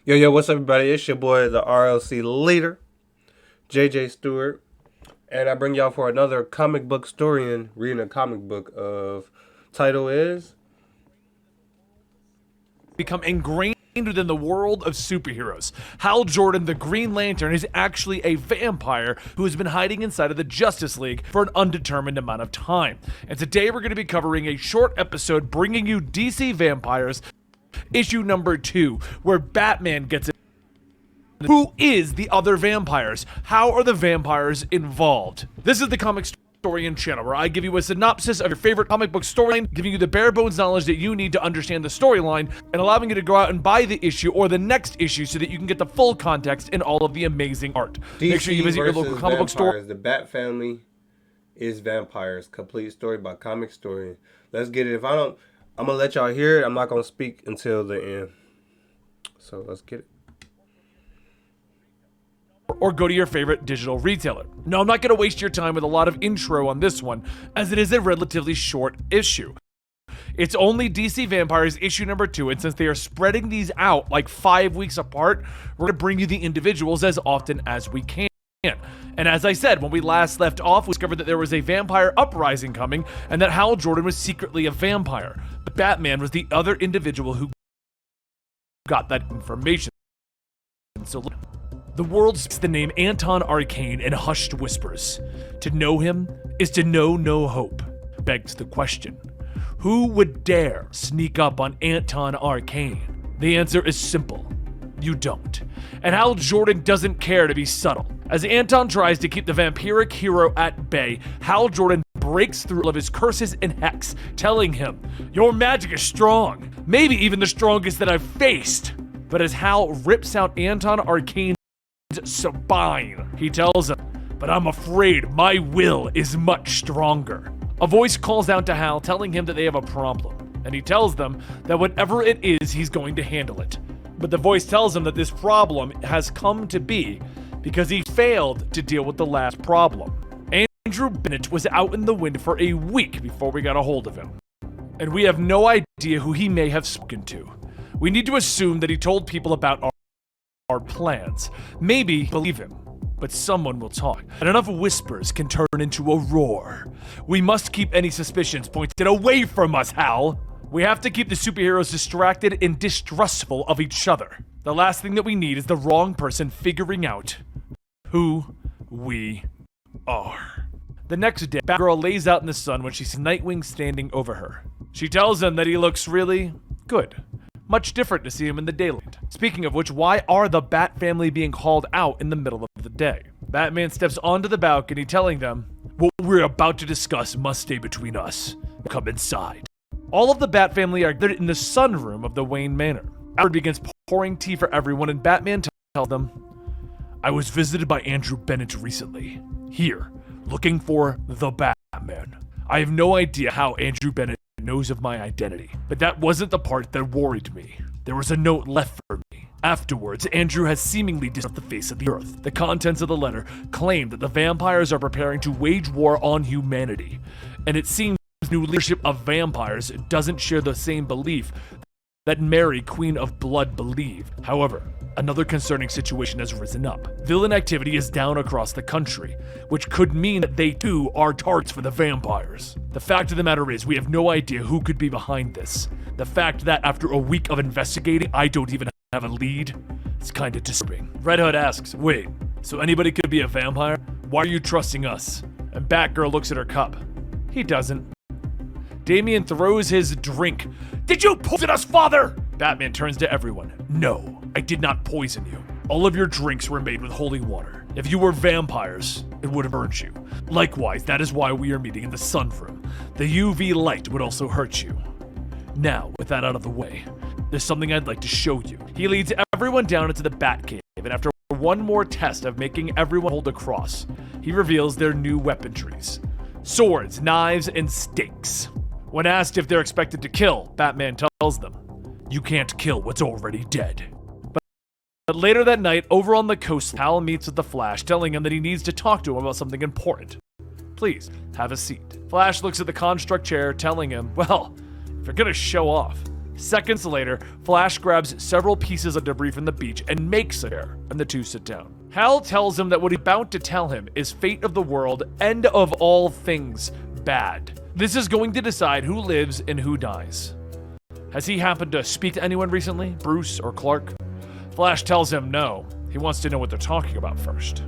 Yo, what's up, everybody? It's your boy, the RLC leader, JJ Stewart, and I bring y'all for another comic book historian reading a comic book of title is become ingrained within the world of superheroes. Hal Jordan, the Green Lantern, is actually a vampire who has been hiding inside of the Justice League for an undetermined amount of time. And today we're going to be covering a short episode bringing you DC Vampires, issue number 2, where Batman gets it. Who is the other vampires? How are the vampires involved? This is the Comicstorian channel, where I give you a synopsis of your favorite comic book storyline, giving you the bare bones knowledge that you need to understand the storyline, and allowing you to go out and buy the issue or the next issue so that you can get the full context and all of the amazing art. DC Make sure you visit your local comic book store. The Bat Family is Vampires. Complete story by Comicstorian. Let's get it. I'm gonna let y'all hear it. I'm not gonna speak until the end. So let's get it. Or go to your favorite digital retailer. No, I'm not going to waste your time with a lot of intro on this one, as it is a relatively short issue. It's only DC Vampires issue number 2, and since they are spreading these out like 5 weeks apart, we're going to bring you the individuals as often as we can. And as I said, when we last left off, we discovered that there was a vampire uprising coming, and that Hal Jordan was secretly a vampire. But Batman was the other individual who got that information. So the world speaks the name Anton Arcane in hushed whispers. To know him is to know no hope. Begs the question, who would dare sneak up on Anton Arcane? The answer is simple. You don't. And Hal Jordan doesn't care to be subtle. As Anton tries to keep the vampiric hero at bay, Hal Jordan breaks through all of his curses and hex, telling him, "Your magic is strong, maybe even the strongest that I've faced." But as Hal rips out Anton Arcane's spine, he tells him, "But I'm afraid my will is much stronger." A voice calls out to Hal, telling him that they have a problem, and he tells them that whatever it is, he's going to handle it. But the voice tells him that this problem has come to be because he failed to deal with the last problem. Andrew Bennett was out in the wind for a week before we got a hold of him, and we have no idea who he may have spoken to. We need to assume that he told people about our plans. Maybe believe him, but someone will talk. And enough whispers can turn into a roar. We must keep any suspicions pointed away from us, Hal. We have to keep the superheroes distracted and distrustful of each other. The last thing that we need is the wrong person figuring out who we are. The next day, Batgirl lays out in the sun when she sees Nightwing standing over her. She tells him that he looks really good. Much different to see him in the daylight. Speaking of which, why are the Bat family being called out in the middle of the day? Batman steps onto the balcony, telling them, "What we're about to discuss must stay between us. Come inside." All of the Bat family are gathered in the sunroom of the Wayne Manor. Alfred begins pouring tea for everyone, and Batman tells them, "I was visited by Andrew Bennett recently, here, looking for the Batman. I have no idea how Andrew Bennett knows of my identity, but that wasn't the part that worried me. There was a note left for me. Afterwards, Andrew has seemingly disappeared off the face of the earth. The contents of the letter claim that the vampires are preparing to wage war on humanity, and it seems new leadership of vampires doesn't share the same belief that Mary, Queen of Blood, believed. However, another concerning situation has risen up. Villain activity is down across the country, which could mean that they too are targets for the vampires. The fact of the matter is, we have no idea who could be behind this. The fact that after a week of investigating, I don't even have a lead, it's kinda disturbing." Red Hood asks, "Wait, so anybody could be a vampire? Why are you trusting us?" And Batgirl looks at her cup. He doesn't. Damian throws his drink. "Did you poison us, father?" Batman turns to everyone. "No, I did not poison you. All of your drinks were made with holy water. If you were vampires, it would have burned you. Likewise, that is why we are meeting in the sunroom. The UV light would also hurt you. Now, with that out of the way, there's something I'd like to show you." He leads everyone down into the Batcave, and after one more test of making everyone hold a cross, he reveals their new weaponries: swords, knives, and stakes. When asked if they're expected to kill, Batman tells them, "You can't kill what's already dead." But later that night, over on the coast, Hal meets with the Flash, telling him that he needs to talk to him about something important. "Please, have a seat." Flash looks at the construct chair, telling him, "Well, if you're gonna show off, Seconds later, Flash grabs several pieces of debris from the beach and makes a chair, and the two sit down. Hal tells him that what he's about to tell him is fate of the world, end of all things bad. This is going to decide who lives and who dies. Has he happened to speak to anyone recently, Bruce or Clark? Flash tells him no. He wants to know what they're talking about first.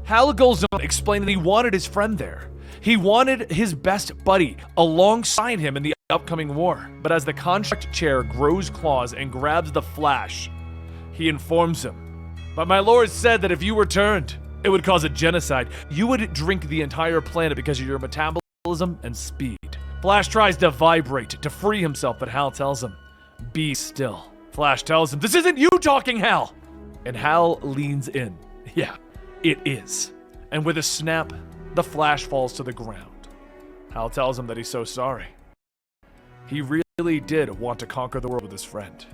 Hal goes on explaining that he wanted his friend there. He wanted his best buddy alongside him in the upcoming war. But as the contract chair grows claws and grabs the Flash, he informs him, "But my lord said that if you returned, it would cause a genocide. You would drink the entire planet because of your metabolism and speed." Flash tries to vibrate to free himself, but Hal tells him, "Be still." Flash tells him, "This isn't you talking, Hal!" And Hal leans in. Yeah, it is. And with a snap, the Flash falls to the ground. Hal tells him that he's so sorry. He really did want to conquer the world with his friend.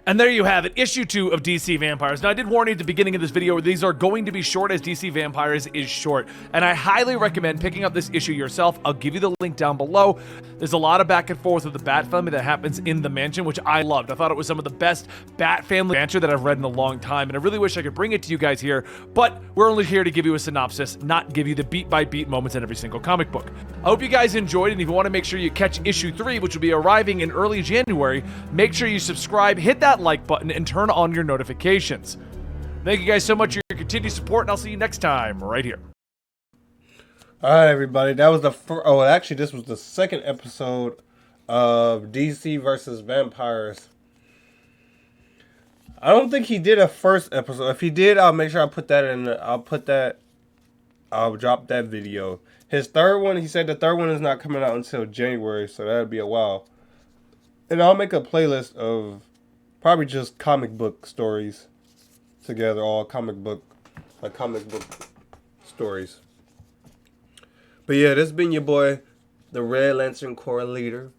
And there you have it, issue 2 of DC Vampires. Now, I did warn you at the beginning of this video, these are going to be short as DC Vampires is short. And I highly recommend picking up this issue yourself. I'll give you the link down below. There's a lot of back and forth with the Bat family that happens in the mansion, which I loved. I thought it was some of the best Bat family banter that I've read in a long time. And I really wish I could bring it to you guys here. But we're only here to give you a synopsis, not give you the beat-by-beat moments in every single comic book. I hope you guys enjoyed. And if you want to make sure you catch issue 3, which will be arriving in early January, make sure you subscribe, hit that like button, and turn on your notifications. Thank you guys so much for your continued support, and I'll see you next time right here. All right, everybody. That was the first. Oh, actually, this was the second episode of DC versus Vampires. I don't think he did a first episode. If he did, I'll make sure I put that in. I'll drop that video. His third one, he said the third one is not coming out until January, so that'll be a while. And I'll make a playlist of probably just comic book stories together, all comic book stories. But yeah, this has been your boy, the Red Lantern Corps leader,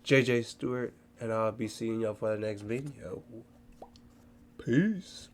JJ Stewart, and I'll be seeing y'all for the next video. Peace.